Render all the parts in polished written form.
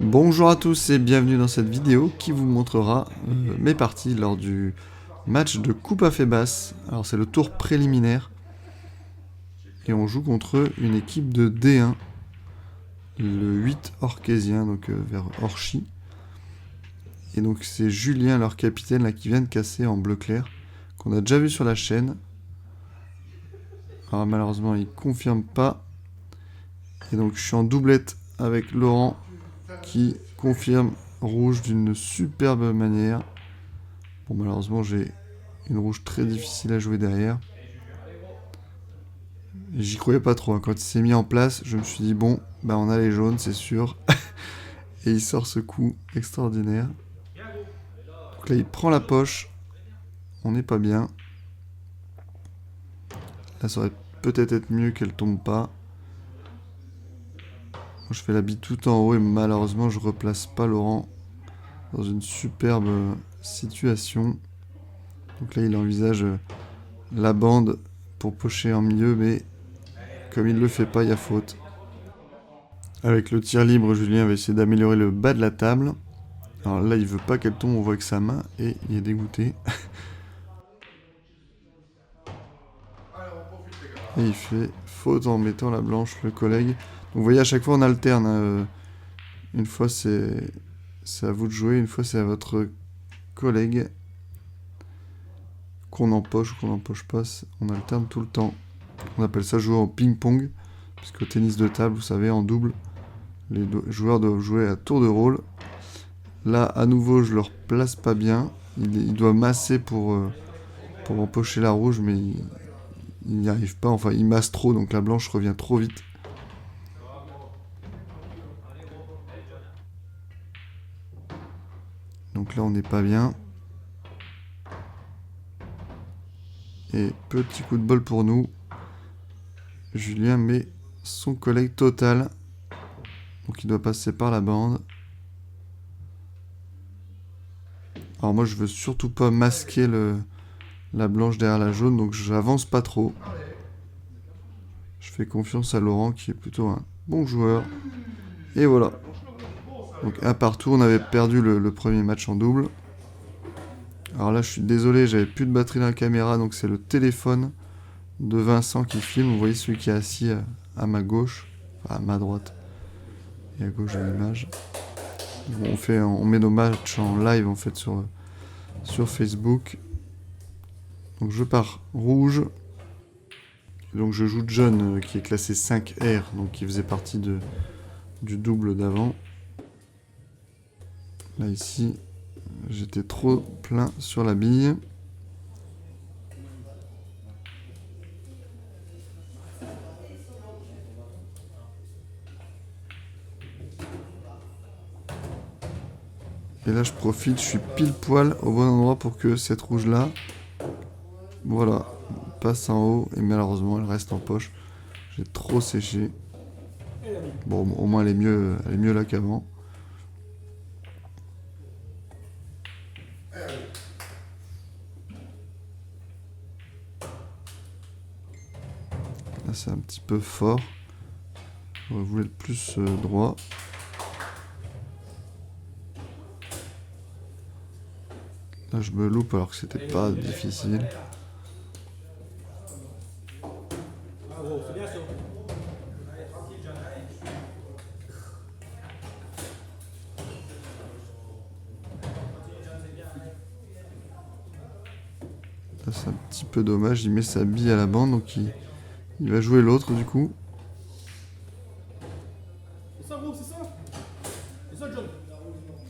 Bonjour à tous et bienvenue dans cette vidéo qui vous montrera mes parties lors du match de Coupe à Fébas. Alors c'est le tour préliminaire et on joue contre une équipe de D1, le 8 Orchésien, donc vers Orchy. Et donc c'est Julien, leur capitaine, là, qui vient de casser en bleu clair, qu'on a déjà vu sur la chaîne. Alors malheureusement il confirme pas. Et donc je suis en doublette avec Laurent qui confirme rouge d'une superbe manière. Bon, malheureusement j'ai une rouge très difficile à jouer derrière. J'y croyais pas trop, hein. Quand il s'est mis en place, je me suis dit bon, bah on a les jaunes, c'est sûr. Et il sort ce coup extraordinaire. Donc là il prend la poche, on n'est pas bien. Là ça aurait peut-être être mieux qu'elle tombe pas. Moi, je fais la bille tout en haut et malheureusement je replace pas Laurent dans une superbe situation. Donc là il envisage la bande pour pocher en milieu, mais comme il le fait pas, il y a faute. Avec le tir libre, Julien va essayer d'améliorer le bas de la table. Alors là, il veut pas qu'elle tombe, on voit que sa main, et il est dégoûté. Et il fait faute en mettant la blanche, le collègue. Donc vous voyez, à chaque fois on alterne, hein. Une fois c'est à vous de jouer, une fois c'est à votre collègue. Qu'on empoche ou qu'on n'empoche pas, on alterne tout le temps. On appelle ça jouer en ping-pong, puisqu'au tennis de table, vous savez, en double, les joueurs doivent jouer à tour de rôle. Là, à nouveau, je le replace pas bien. Il doit masser pour empocher la rouge, mais il n'y arrive pas. Enfin, il masse trop, donc la blanche revient trop vite. Donc là, on n'est pas bien. Et petit coup de bol pour nous. Julien met son collègue total. Donc il doit passer par la bande. Alors moi, je veux surtout pas masquer la blanche derrière la jaune, donc j'avance pas trop. Je fais confiance à Laurent qui est plutôt un bon joueur. Et voilà. Donc un partout, on avait perdu le premier match en double. Alors là je suis désolé, j'avais plus de batterie dans la caméra, donc c'est le téléphone de Vincent qui filme. Vous voyez celui qui est assis à ma gauche, enfin à ma droite et à gauche de l'image. On met nos matchs en live en fait sur Facebook. Donc je pars rouge. Donc je joue John qui est classé 5R, donc qui faisait partie du double d'avant. Là ici, j'étais trop plein sur la bille. Et là je profite, je suis pile poil au bon endroit pour que cette rouge là, voilà, passe en haut et malheureusement elle reste en poche. J'ai trop séché. Bon, au moins elle est mieux là qu'avant. Là c'est un petit peu fort. Je voulais le plus droit. Là je me loupe alors que c'était pas difficile. Là c'est un petit peu dommage, il met sa bille à la bande, donc il va jouer l'autre du coup.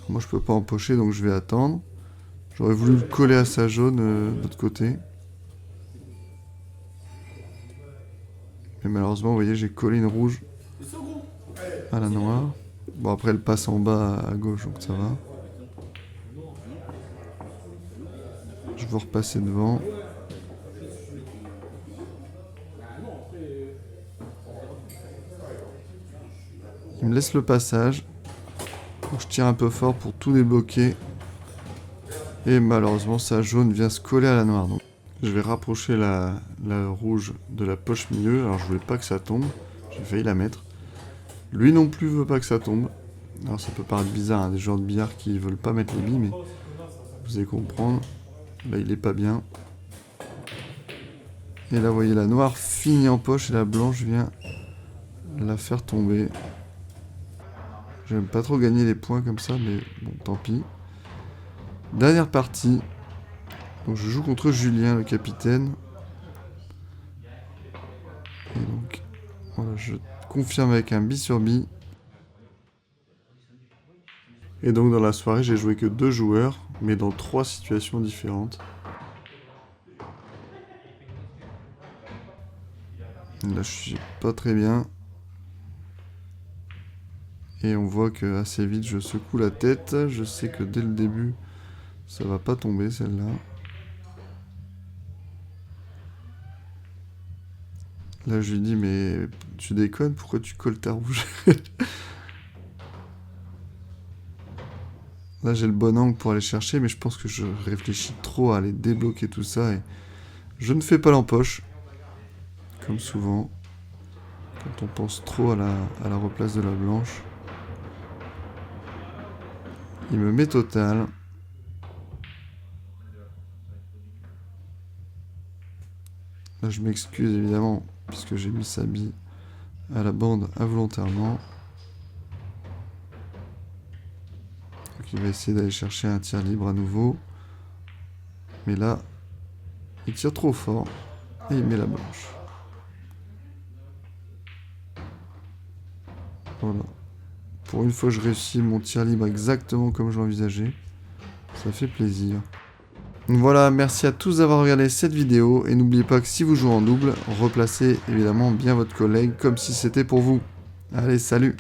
Moi je peux pas empocher donc je vais attendre. J'aurais voulu le coller à sa jaune de l'autre côté. Mais malheureusement vous voyez j'ai collé une rouge à la noire. Bon après elle passe en bas à gauche donc ça va. Je vais repasser devant. Il me laisse le passage. Donc je tire un peu fort pour tout débloquer. Et malheureusement sa jaune vient se coller à la noire. Donc je vais rapprocher la rouge de la poche milieu. Alors je voulais pas que ça tombe. J'ai failli la mettre. Lui non plus veut pas que ça tombe. Alors ça peut paraître bizarre, hein, des joueurs de billard qui veulent pas mettre les billes, mais vous allez comprendre. Là il est pas bien. Et là vous voyez la noire finit en poche et la blanche vient la faire tomber. J'aime pas trop gagner les points comme ça, mais bon tant pis. Dernière partie. Donc je joue contre Julien, le capitaine. Et donc voilà, je confirme avec un bi sur bi. Et donc dans la soirée, j'ai joué que 2 joueurs, mais dans 3 situations différentes. Là, je suis pas très bien. Et on voit que assez vite, je secoue la tête. Je sais que dès le début, ça va pas tomber celle-là. Là, je lui dis, mais tu déconnes, pourquoi tu colles ta rouge? Là, j'ai le bon angle pour aller chercher, mais je pense que je réfléchis trop à aller débloquer tout ça. Et je ne fais pas l'empoche, comme souvent, quand on pense trop à la replace de la blanche. Il me met total. Là, je m'excuse évidemment, puisque j'ai mis sa bille à la bande involontairement. Donc il va essayer d'aller chercher un tir libre à nouveau. Mais là, il tire trop fort et il met la blanche. Voilà. Pour une fois, je réussis mon tir libre exactement comme je l'envisageais. Ça fait plaisir. Voilà, merci à tous d'avoir regardé cette vidéo. Et n'oubliez pas que si vous jouez en double, replacez évidemment bien votre collègue comme si c'était pour vous. Allez, salut!